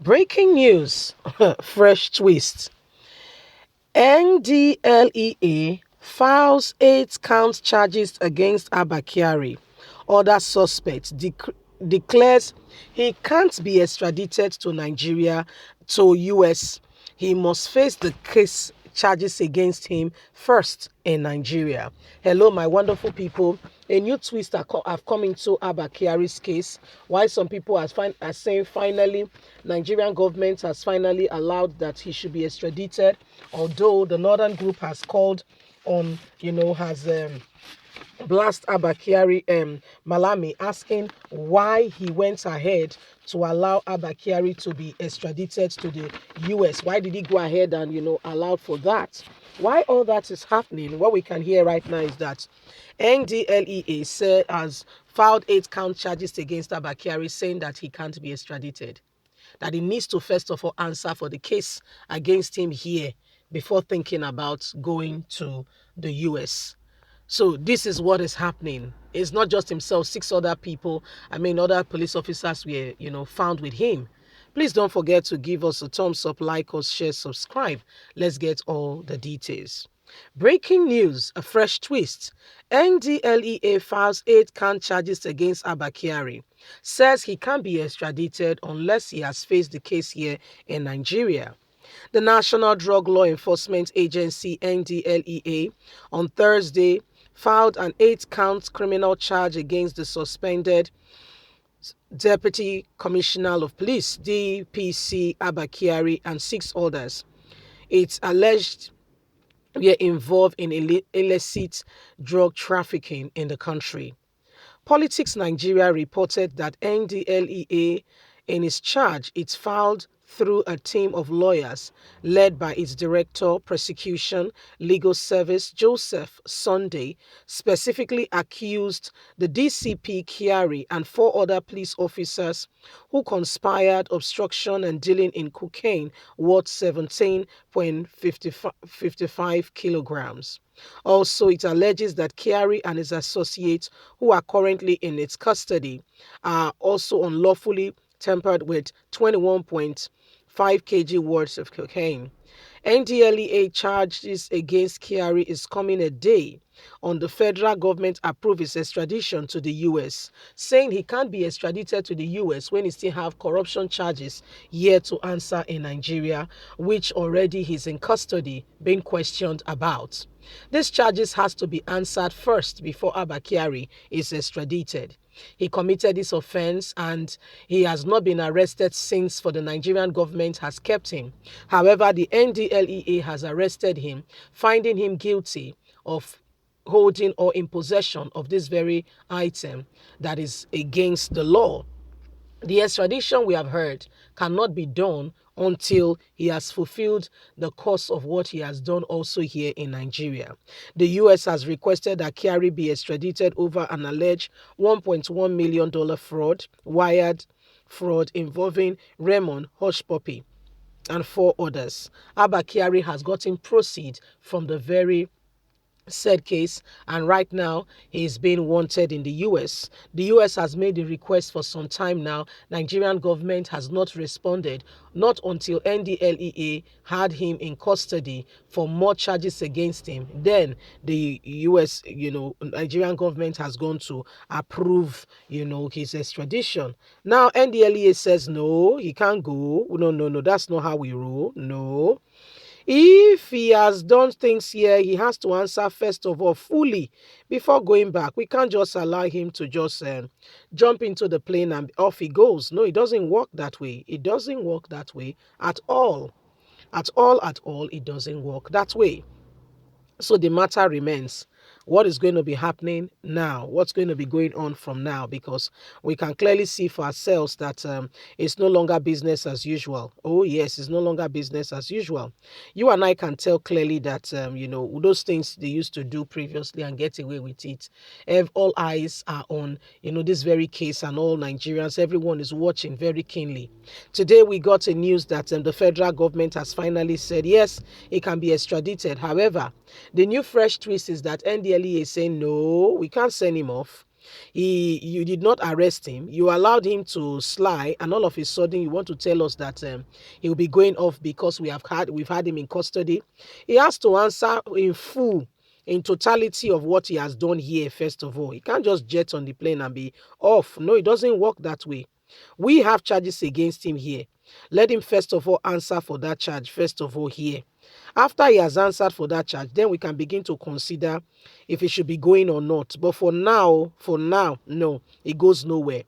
Breaking news, fresh twist. Ndlea files 8-count charges against Kyari. Other suspects declares he can't be extradited to Nigeria to US. He must face the case charges against him first in Nigeria. Hello, my wonderful people. A new twist have come into Kyari's case. Why some people are saying finally Nigerian government has finally allowed that he should be extradited, although the northern group has called on, has blast Kyari Malami, asking why he went ahead to allow Kyari to be extradited to the US. Why did he go ahead and allowed for that? Why all that is happening, what we can hear right now is that Ndlea has filed 8-count charges against Kyari, saying that he can't be extradited, that he needs to first of all answer for the case against him here before thinking about going to the US. So this is what is happening. It's not just himself, 6 other people, other police officers were, found with him. Please don't forget to give us a thumbs up, like us, share, subscribe. Let's get all the details. Breaking news, a fresh twist. Ndlea files 8-count charges against Kyari. Says he can't be extradited unless he has faced the case here in Nigeria. The National Drug Law Enforcement Agency, Ndlea, on Thursday filed an 8-count criminal charge against the suspended Deputy Commissioner of Police, DPC Kyari, and 6 others. It's alleged were involved in illicit drug trafficking in the country. Politics Nigeria reported that Ndlea, in his charge, it's filed through a team of lawyers led by its director, prosecution, legal service, Joseph Sunday, specifically accused the DCP Kyari and 4 other police officers who conspired obstruction and dealing in cocaine worth 17.55 kilograms. Also, it alleges that Kyari and his associates, who are currently in its custody, are also unlawfully tampered with 21.5 kg worth of cocaine. Ndlea charges against Kyari is coming a day on the federal government approve his extradition to the US, saying he can't be extradited to the US when he still have corruption charges yet to answer in Nigeria, which already he's in custody being questioned about. These charges has to be answered first before Kyari is extradited. He committed this offense and he has not been arrested since, for the Nigerian government has kept him. However, the Ndlea has arrested him, finding him guilty of holding or in possession of this very item that is against the law. The extradition, we have heard, cannot be done until he has fulfilled the course of what he has done also here in Nigeria. The US has requested that Kyari be extradited over an alleged $1.1 million wired fraud involving Raymond Hushpuppi and 4 others. Kyari has gotten proceeds from the very said case, and right now he is being wanted in the US. The US has made a request for some time now. Nigerian government has not responded, not until Ndlea had him in custody for more charges against him. Then the US, Nigerian government has gone to approve, his extradition. Now Ndlea says no, he can't go. No, that's not how we roll. No. If he has done things here, he has to answer first of all fully before going back. We can't just allow him to just jump into the plane and off he goes. No, it doesn't work that way. It doesn't work that way at all. At all, it doesn't work that way. So the matter remains, what is going to be happening now? What's going to be going on from now? Because we can clearly see for ourselves that it's no longer business as usual. Oh yes, it's no longer business as usual. You and I can tell clearly that those things they used to do previously and get away with it. All eyes are on this very case, and all Nigerians, everyone is watching very keenly. Today we got a news that the federal government has finally said yes, it can be extradited. However, the new fresh twist is that Ndlea is saying, no, we can't send him off. You did not arrest him. You allowed him to slide, and all of a sudden you want to tell us that he'll be going off because we've had him in custody. He has to answer in full, in totality of what he has done here. First of all, he can't just jet on the plane and be off. No, it doesn't work that way. We have charges against him here. Let him first of all answer for that charge, first of all, here. After he has answered for that charge, then we can begin to consider if he should be going or not. But for now, no, it goes nowhere.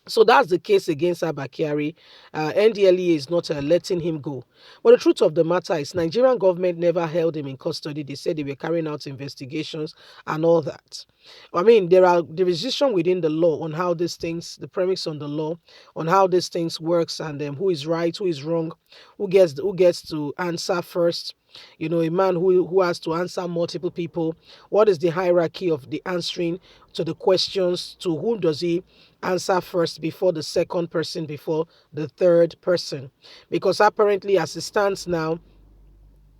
So that's the case against Kyari. Ndlea is not letting him go. But the truth of the matter is Nigerian government never held him in custody. They said they were carrying out investigations and all that. I mean, there is decision within the law on how these things, the premise on the law, on how these things works, and who is right, who is wrong, who gets to answer first. You know, a man who has to answer multiple people. What is the hierarchy of the answering to the questions? To whom does he answer first before the second person, before the third person? Because apparently, as it stands now,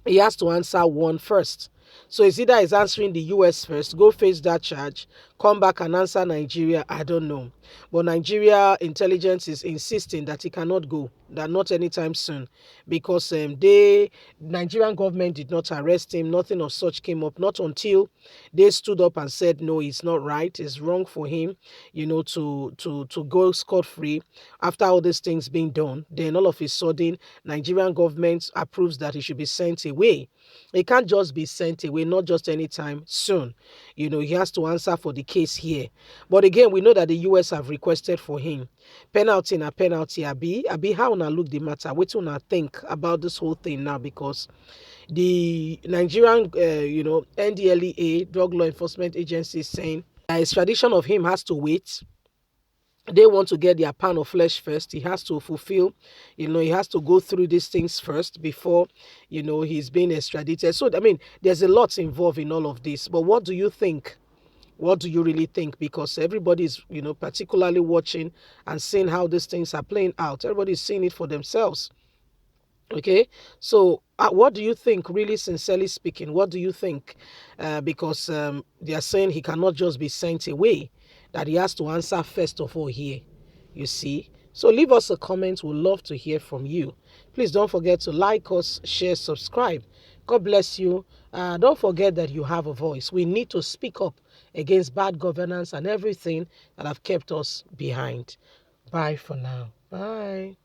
he has to answer one first. So it's either he's answering the US first, go face that charge, come back and answer Nigeria. I don't know. But Nigeria intelligence is insisting that he cannot go, that not anytime soon, because Nigerian government did not arrest him. Nothing of such came up, not until they stood up and said, no, it's not right. It's wrong for him, to go scot-free after all these things being done. Then all of a sudden, Nigerian government approves that he should be sent away. He can't just be sent away, not just anytime soon. He has to answer for the case here. But again, we know that the US have requested for him. Penalty na penalty, Abi, how una look the matter? What una think about this whole thing now? Because the Nigerian, NDLEA, Drug Law Enforcement Agency, is saying extradition of him has to wait. They want to get their pound of flesh first. He has to fulfill, he has to go through these things first before, he's being extradited. So, I mean, there's a lot involved in all of this. But what do you think? What do you really think? Because everybody's, particularly watching and seeing how these things are playing out. Everybody's seeing it for themselves. Okay, so what do you think, really sincerely speaking? What do you think? Because they are saying he cannot just be sent away, that he has to answer first of all here, you see. So leave us a comment. We'd love to hear from you. Please don't forget to like us, share, subscribe. God bless you. Don't forget that you have a voice. We need to speak up against bad governance and everything that have kept us behind. Bye for now. Bye.